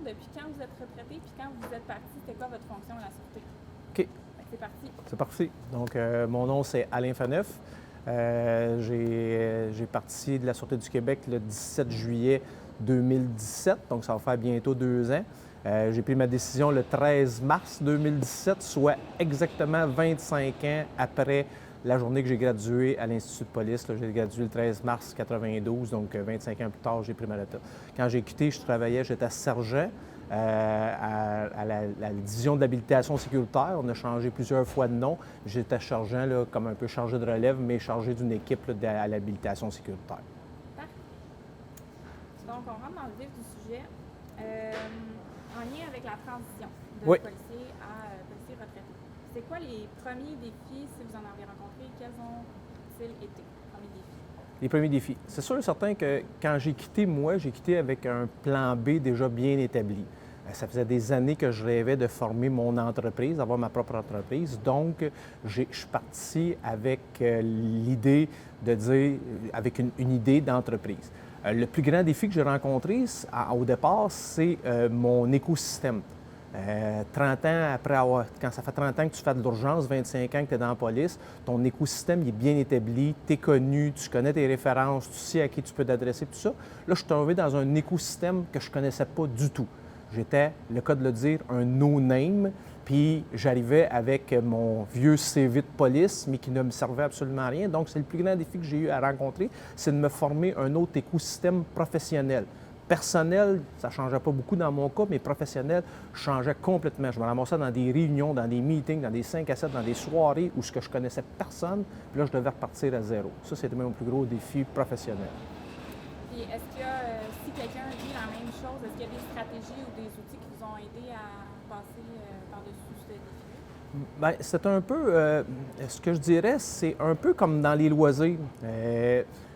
depuis quand vous êtes retraité, puis quand vous êtes parti, c'était quoi votre fonction à la Sûreté? OK. C'est parti. C'est parti. Donc, mon nom, c'est Alain Faneuf. J'ai parti de la Sûreté du Québec le 17 juillet 2017, donc ça va faire bientôt 2 ans. J'ai pris ma décision le 13 mars 2017, soit exactement 25 ans après la journée que j'ai gradué à l'Institut de police. J'ai gradué le 13 mars 92, donc 25 ans plus tard, j'ai pris ma retraite. Quand j'ai quitté, j'étais sergent à la division de l'habilitation sécuritaire. On a changé plusieurs fois de nom. J'étais sergent, là, comme un peu chargé de relève, mais chargé d'une équipe là, à l'habilitation sécuritaire. Parfait. Donc, on rentre dans le vif du sujet. En lien avec la transition de policier à policier retraité. C'est quoi les premiers défis, si vous en avez rencontré, quels ont-ils été, les premiers défis? Les premiers défis. C'est sûr et certain que quand j'ai quitté, moi, j'ai quitté avec un plan B déjà bien établi. Ça faisait des années que je rêvais de former mon entreprise, d'avoir ma propre entreprise. Donc, je suis parti avec l'idée de dire, avec une idée d'entreprise. Le plus grand défi que j'ai rencontré au départ, c'est mon écosystème. 30 ans après quand ça fait 30 ans que tu fais de l'urgence, 25 ans que tu es dans la police, ton écosystème il est bien établi, tu es connu, tu connais tes références, tu sais à qui tu peux t'adresser, tout ça. Là, je suis tombé dans un écosystème que je ne connaissais pas du tout. J'étais, le cas de le dire, un no-name, puis j'arrivais avec mon vieux CV de police, mais qui ne me servait absolument à rien. Donc, c'est le plus grand défi que j'ai eu à rencontrer, c'est de me former un autre écosystème professionnel. Personnel, ça ne changeait pas beaucoup dans mon cas, mais professionnel, changeait complètement. Je me ramassais dans des réunions, dans des meetings, dans des 5 à 7, dans des soirées où je ne connaissais personne, puis là, je devais repartir à zéro. Ça, c'était mon plus gros défi professionnel. Puis, est-ce qu'il y a, si quelqu'un vit la même chose, est-ce qu'il y a des stratégies ou des outils qui vous ont aidé à passer par-dessus ce défi? Bien, c'est un peu, ce que je dirais, c'est un peu comme dans les loisirs.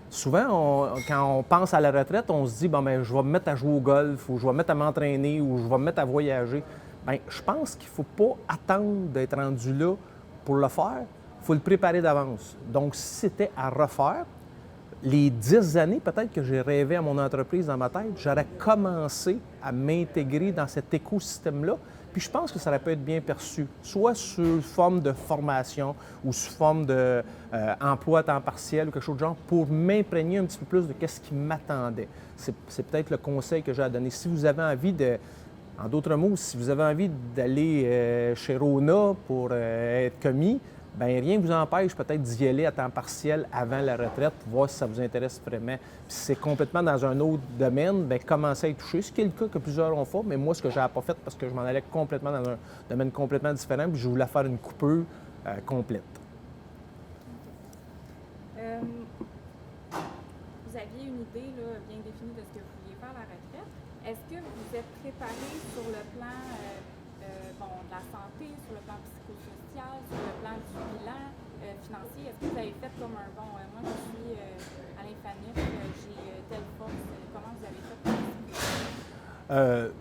Souvent, quand on pense à la retraite, on se dit, bon, ben, je vais me mettre à jouer au golf, ou je vais me mettre à m'entraîner, ou je vais me mettre à voyager. Bien, je pense qu'il ne faut pas attendre d'être rendu là pour le faire. Il faut le préparer d'avance. Donc, si c'était à refaire, les 10 années peut-être que j'ai rêvé à mon entreprise dans ma tête, j'aurais commencé à m'intégrer dans cet écosystème-là. Puis je pense que ça aurait pu être bien perçu, soit sous forme de formation ou sous forme d'emploi à temps partiel ou quelque chose de genre, pour m'imprégner un petit peu plus de ce qui m'attendait. C'est peut-être le conseil que j'ai à donner. Si vous avez envie de, en d'autres mots, si vous avez envie d'aller chez Rona pour être commis, bien, rien ne vous empêche peut-être d'y aller à temps partiel avant la retraite pour voir si ça vous intéresse vraiment. Puis si c'est complètement dans un autre domaine, bien, commencez à y toucher. Ce qui est le cas que plusieurs ont fait, mais moi, ce que je n'avais pas fait parce que je m'en allais complètement dans un domaine complètement différent, puis je voulais faire une coupure complète. Vous aviez une idée là, bien définie de ce que vous vouliez faire à la retraite. Est-ce que vous êtes préparé sur le plan de la santé, sur le plan psychosocial, sur le plan du bilan financier? Est-ce que vous avez fait comme moi je suis Alain Faneuf, j'ai telle force, comment vous avez fait pour ça?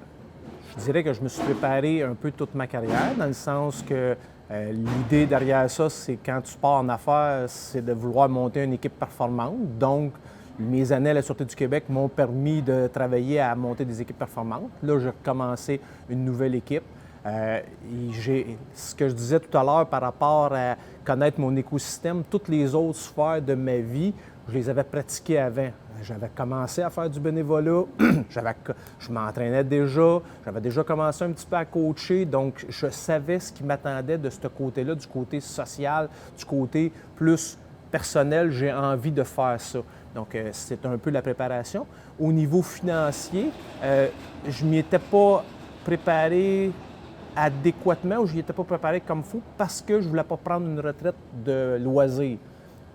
Je dirais que je me suis préparé un peu toute ma carrière, dans le sens que l'idée derrière ça, c'est quand tu pars en affaires, c'est de vouloir monter une équipe performante. Donc, mes années à la Sûreté du Québec m'ont permis de travailler à monter des équipes performantes. Là, j'ai recommencé une nouvelle équipe. Ce que je disais tout à l'heure par rapport à connaître mon écosystème, toutes les autres sphères de ma vie, je les avais pratiquées avant. J'avais commencé à faire du bénévolat, je m'entraînais déjà, j'avais déjà commencé un petit peu à coacher, donc je savais ce qui m'attendait de ce côté-là, du côté social, du côté plus personnel, j'ai envie de faire ça. Donc, c'est un peu la préparation. Au niveau financier, je ne m'y étais pas préparé adéquatement ou je n'y étais pas préparé comme il faut parce que je ne voulais pas prendre une retraite de loisir.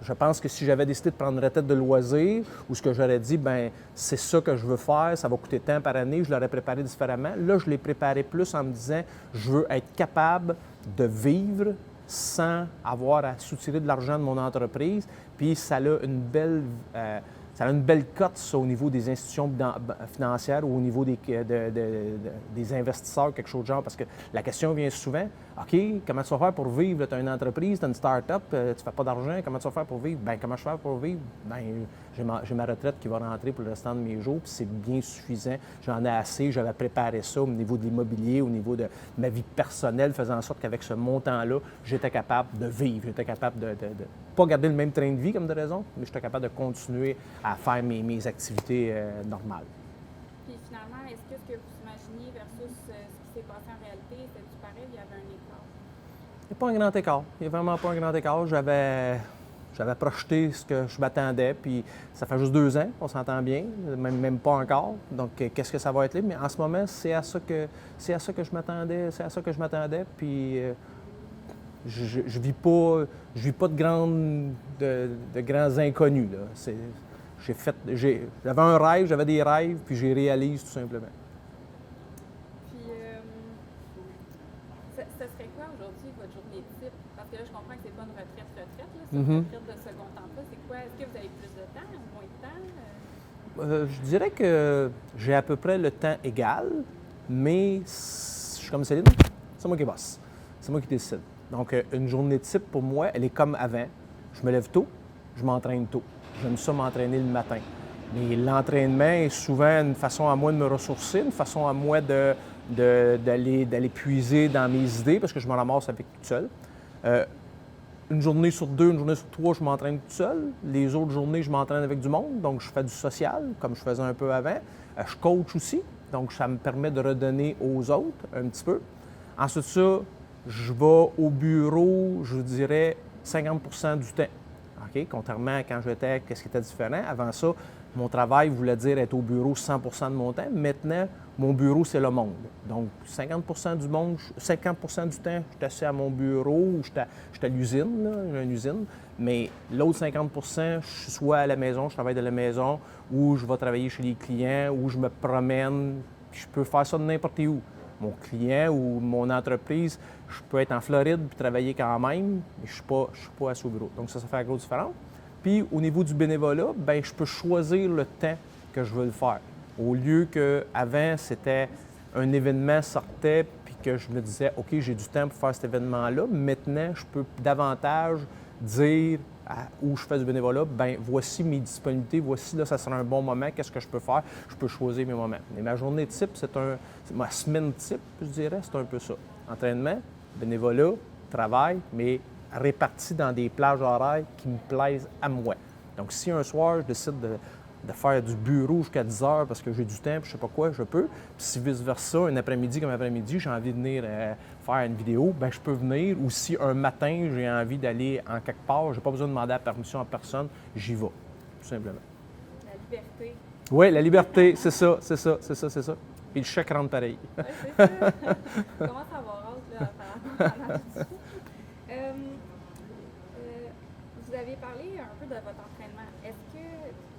Je pense que si j'avais décidé de prendre une retraite de loisir ou ce que j'aurais dit, bien, c'est ça que je veux faire, ça va coûter tant par année, je l'aurais préparé différemment. Là, je l'ai préparé plus en me disant, je veux être capable de vivre sans avoir à soutirer de l'argent de mon entreprise. Puis ça a une belle cote, ça, au niveau des institutions financières ou au niveau des investisseurs, quelque chose de genre. Parce que la question vient souvent, OK, comment tu vas faire pour vivre? Tu as une entreprise, tu as une start-up, tu ne fais pas d'argent, comment tu vas faire pour vivre? Bien, comment je fais pour vivre? Bien, J'ai ma retraite qui va rentrer pour le restant de mes jours, puis c'est bien suffisant. J'en ai assez, j'avais préparé ça au niveau de l'immobilier, au niveau de ma vie personnelle, faisant en sorte qu'avec ce montant-là, j'étais capable de vivre, j'étais capable de pas garder le même train de vie comme de raison, mais j'étais capable de continuer à faire mes activités normales. Puis finalement, est-ce que ce que vous imaginiez versus ce qui s'est passé en réalité, c'était-tu pareil, il y avait un écart? Il n'y a pas un grand écart. Il n'y a vraiment pas un grand écart. J'avais projeté ce que je m'attendais, puis ça fait juste 2 ans, on s'entend bien, même pas encore. Donc, qu'est-ce que ça va être là? Mais en ce moment, c'est à ça que je m'attendais, puis je vis pas de grands inconnus, là. J'avais un rêve, j'avais des rêves, puis je les réalise tout simplement. Puis, ce serait quoi aujourd'hui votre journée type? Parce que là, je comprends que c'est pas une retraite, là, c'est une retraite de second temps. C'est quoi? Est-ce que vous avez plus de temps ou moins de temps? Je dirais que j'ai à peu près le temps égal, mais je suis comme Céline, c'est moi qui bosse. C'est moi qui décide. Donc, une journée type pour moi, elle est comme avant. Je me lève tôt, je m'entraîne tôt. J'aime ça m'entraîner le matin. Mais l'entraînement est souvent une façon à moi de me ressourcer, une façon à moi d'aller puiser dans mes idées parce que je me ramasse avec tout seul. Une journée sur 2, une journée sur 3, je m'entraîne tout seul. Les autres journées, je m'entraîne avec du monde, donc je fais du social, comme je faisais un peu avant. Je coach aussi, donc ça me permet de redonner aux autres un petit peu. Ensuite ça, je vais au bureau, je dirais, 50 du temps. OK? Contrairement à quand j'étais, qu'est-ce qui était différent. Avant ça, mon travail voulait dire être au bureau 100 de mon temps. Maintenant, mon bureau, c'est le monde. Donc, 50 du monde, 50 du temps, je suis assis à mon bureau ou je suis à l'usine, là, j'ai une usine. Mais l'autre 50 je suis soit à la maison, je travaille de la maison, ou je vais travailler chez les clients, ou je me promène. Puis je peux faire ça de n'importe où. Mon client ou mon entreprise, je peux être en Floride puis travailler quand même, mais je ne suis pas assis au bureau. Donc, ça fait la grosse différence. Puis, au niveau du bénévolat, bien, je peux choisir le temps que je veux le faire. Au lieu qu'avant, c'était un événement sortait puis que je me disais, OK, j'ai du temps pour faire cet événement-là. Maintenant, je peux davantage dire où je fais du bénévolat, bien, voici mes disponibilités, voici, là, ça sera un bon moment, qu'est-ce que je peux faire? Je peux choisir mes moments. Mais ma journée type, ma semaine type, je dirais, c'est un peu ça. Entraînement, bénévolat, travail, mais répartis dans des plages horaires qui me plaisent à moi. Donc, si un soir, je décide de faire du bureau jusqu'à 10 heures parce que j'ai du temps, puis je sais pas quoi, je peux. Puis si vice-versa, un après-midi comme après-midi, j'ai envie de venir faire une vidéo, bien, je peux venir. Ou si un matin, j'ai envie d'aller en quelque part, j'ai pas besoin de demander la permission à personne, j'y vais, tout simplement. La liberté. Oui, la liberté, c'est ça. Puis le chèque rentre pareil. Oui, c'est ça. Comment ça va rentrer, là, pendant tout ça? Vous avez parlé un peu de votre entraînement. Est-ce que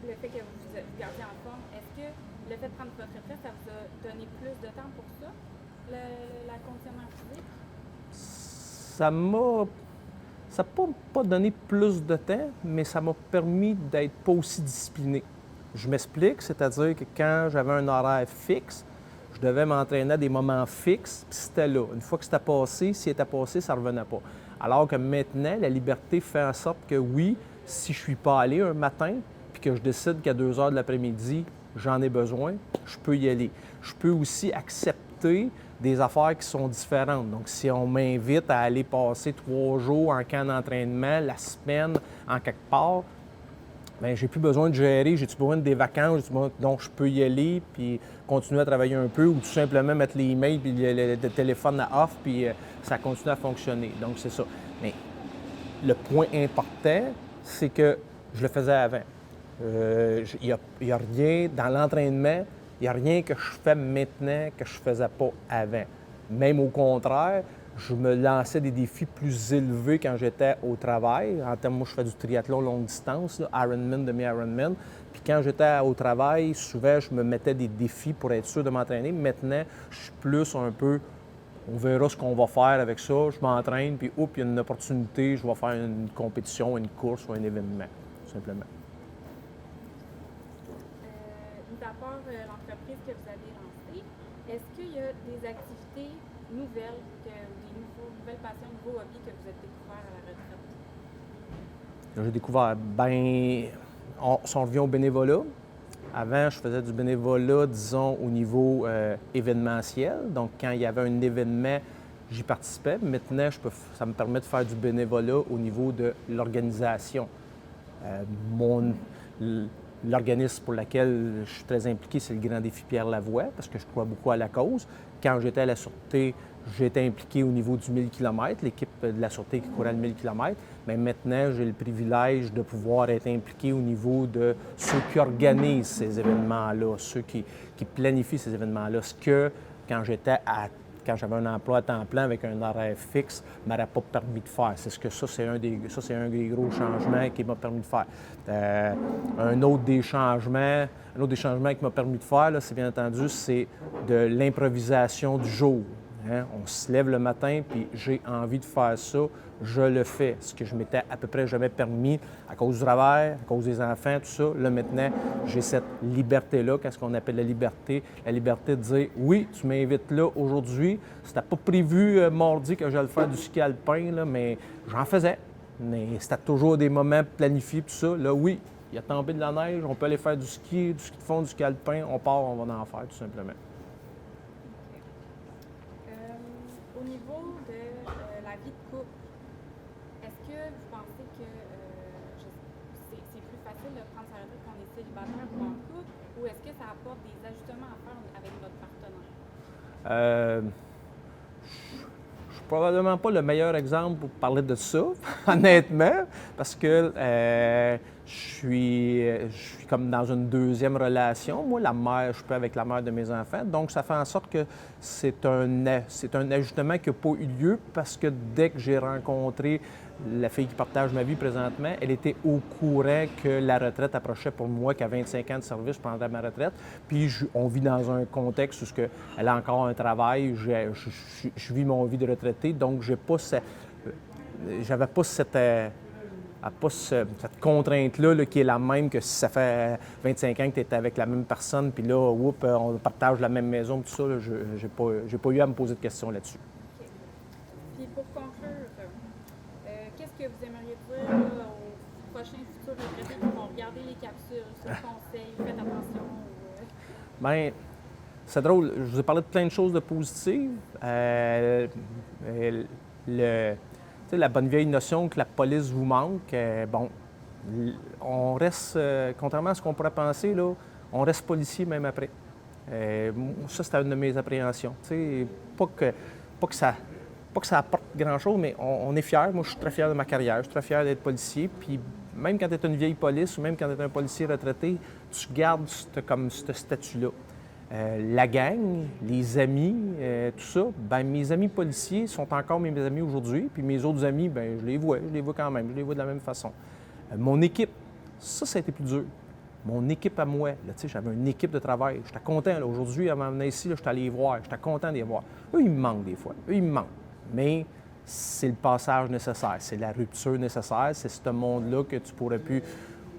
le fait que vous gardiez en forme, est-ce que le fait de prendre votre retraite, ça vous a donné plus de temps pour ça, la conditionnement physique? Ça m'a pas donné plus de temps, mais ça m'a permis d'être pas aussi discipliné. Je m'explique, c'est-à-dire que quand j'avais un horaire fixe, je devais m'entraîner à des moments fixes, puis c'était là. Une fois que c'était passé, s'il était passé, ça ne revenait pas. Alors que maintenant, la liberté fait en sorte que oui, si je ne suis pas allé un matin, puis que je décide qu'à 2 heures de l'après-midi, j'en ai besoin, je peux y aller. Je peux aussi accepter des affaires qui sont différentes. Donc, si on m'invite à aller passer 3 jours en camp d'entraînement, la semaine, en quelque part, bien, j'ai plus besoin de gérer, j'ai-tu besoin des vacances, donc je peux y aller, puis continuer à travailler un peu, ou tout simplement mettre les emails, puis le téléphone à off, puis ça continue à fonctionner. Donc, c'est ça. Mais le point important, c'est que je le faisais avant. Il n'y a rien dans l'entraînement, il n'y a rien que je fais maintenant que je ne faisais pas avant. Même au contraire, je me lançais des défis plus élevés quand j'étais au travail. En termes, moi, je fais du triathlon longue distance, là, Ironman, demi-Ironman. Puis quand j'étais au travail, souvent, je me mettais des défis pour être sûr de m'entraîner. Maintenant, je suis plus un peu, on verra ce qu'on va faire avec ça. Je m'entraîne, puis oups, il y a une opportunité, je vais faire une compétition, une course ou un événement, tout simplement. Mis à part l'entreprise que vous avez lancée, est-ce qu'il y a des activités nouvelles, nouvelles passions, nouveaux hobbies que vous avez découverts à la retraite? J'ai découvert, si on revient au bénévolat, avant, je faisais du bénévolat, disons, au niveau événementiel. Donc, quand il y avait un événement, j'y participais. Maintenant, ça me permet de faire du bénévolat au niveau de l'organisation. L'organisme pour lequel je suis très impliqué, c'est le Grand Défi Pierre-Lavoie, parce que je crois beaucoup à la cause. Quand j'étais à la Sûreté, j'étais impliqué au niveau du 1000 km, l'équipe de la Sûreté qui courait le 1000 km. Mais maintenant, j'ai le privilège de pouvoir être impliqué au niveau de ceux qui organisent ces événements-là, ceux qui planifient ces événements-là. Ce que, quand j'avais un emploi à temps plein avec un horaire fixe, ne m'aurait pas permis de faire. C'est un des gros changements qui m'a permis de faire. Un autre des changements qui m'a permis de faire, là, c'est bien entendu, c'est de l'improvisation du jour. Hein? On se lève le matin, puis j'ai envie de faire ça, je le fais. Ce que je m'étais à peu près jamais permis à cause du travail, à cause des enfants, tout ça. Là, maintenant, j'ai cette liberté-là, qu'est-ce qu'on appelle la liberté? La liberté de dire, oui, tu m'invites là aujourd'hui. C'était pas prévu mardi que j'allais faire du ski alpin, là, mais j'en faisais. Mais c'était toujours des moments planifiés, tout ça. Là, oui, il y a tombé de la neige, on peut aller faire du ski de fond, du ski alpin, on part, on va en faire, tout simplement. Au niveau de la vie de couple, est-ce que vous pensez que c'est plus facile de prendre sa retraite quand on est célibataire ou en couple, ou est-ce que ça apporte des ajustements à faire avec votre partenaire? Je suis probablement pas le meilleur exemple pour parler de ça, honnêtement, parce que je suis comme dans une deuxième relation. Moi, je suis pas avec la mère de mes enfants, donc ça fait en sorte que c'est un ajustement qui n'a pas eu lieu parce que dès que j'ai rencontré la fille qui partage ma vie présentement, elle était au courant que la retraite approchait pour moi, qu'à 25 ans de service, je prendrais ma retraite. Puis on vit dans un contexte où elle a encore un travail, je vis mon vie de retraité, donc j'avais pas cette contrainte-là qui est la même que si ça fait 25 ans que tu es avec la même personne, puis là, on partage la même maison, tout ça, j'ai pas eu à me poser de questions là-dessus. OK. Puis pour conclure, qu'est-ce que vous aimeriez dire là, aux prochains futurs retraités qui vont regarder les capsules, ce conseil, faites attention? Bien, c'est drôle, je vous ai parlé de plein de choses de positives. La bonne vieille notion que la police vous manque, on reste, contrairement à ce qu'on pourrait penser, là, on reste policier même après. Ça, c'était une de mes appréhensions. Pas que ça apporte grand-chose, mais on est fiers. Moi, je suis très fier de ma carrière, je suis très fier d'être policier. Puis même quand tu es une vieille police ou même quand tu es un policier retraité, tu gardes ce statut-là. La gang, les amis, tout ça, mes amis policiers sont encore mes amis aujourd'hui, puis mes autres amis, je les vois quand même, je les vois de la même façon. Mon équipe, ça a été plus dur. Mon équipe à moi, j'avais une équipe de travail, j'étais content. Là, aujourd'hui, avant de venir ici, j'étais allé les voir, j'étais content de les voir. Eux, ils me manquent des fois, mais c'est le passage nécessaire, c'est la rupture nécessaire, c'est ce monde-là que tu pourrais plus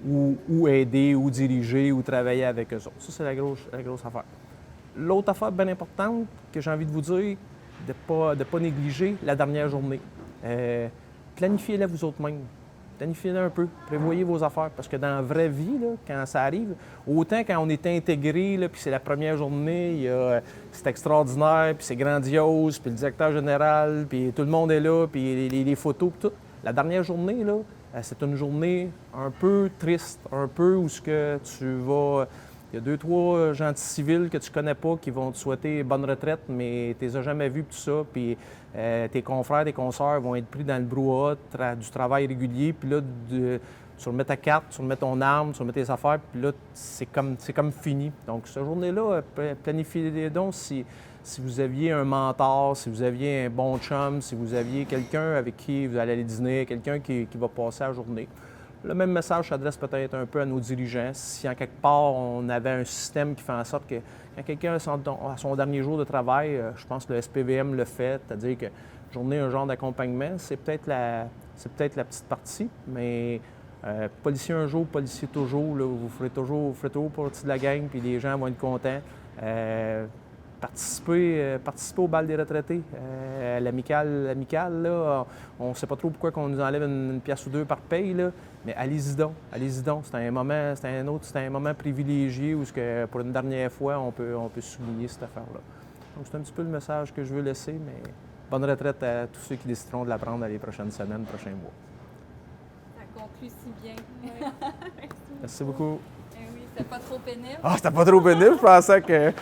ou aider, ou diriger, ou travailler avec eux autres. Ça, c'est la grosse affaire. L'autre affaire bien importante que j'ai envie de vous dire, de ne pas négliger la dernière journée. Planifiez-la vous autres-mêmes. Planifiez-la un peu. Prévoyez vos affaires. Parce que dans la vraie vie, là, quand ça arrive, autant quand on est intégré, puis c'est la première journée, c'est extraordinaire, puis c'est grandiose, puis le directeur général, puis tout le monde est là, puis les photos, puis tout. La dernière journée, là, c'est une journée un peu triste, un peu où ce que tu vas... Il y a 2-3 gentils civils que tu connais pas qui vont te souhaiter bonne retraite, mais tu les as jamais vus, tout ça. Puis tes confrères, tes consoeurs vont être pris dans le brouhaha du travail régulier. Puis là, tu remets ta carte, tu remets ton arme, tu remets tes affaires, puis là, c'est comme fini. Donc, cette journée-là, planifiez-les donc si vous aviez un mentor, si vous aviez un bon chum, si vous aviez quelqu'un avec qui vous allez aller dîner, quelqu'un qui va passer la journée. Le même message s'adresse peut-être un peu à nos dirigeants. Si en quelque part, on avait un système qui fait en sorte que quand quelqu'un a son dernier jour de travail, je pense que le SPVM le fait, c'est-à-dire que journée, un genre d'accompagnement, c'est peut-être la petite partie, mais policier un jour, policier toujours, là, vous ferez toujours partie de la gang, puis les gens vont être contents. participer au bal des retraités. L'amicale, là, on ne sait pas trop pourquoi on nous enlève une pièce ou deux par paye, là, mais allez-y donc, allez-y donc. C'est un moment privilégié où, pour une dernière fois, on peut souligner cette affaire-là. Donc, c'est un petit peu le message que je veux laisser, mais bonne retraite à tous ceux qui décideront de la prendre dans les prochaines semaines, prochains mois. Ça conclut si bien. Merci beaucoup. Oui, c'était pas trop pénible. Ah, c'était pas trop pénible, je pensais que...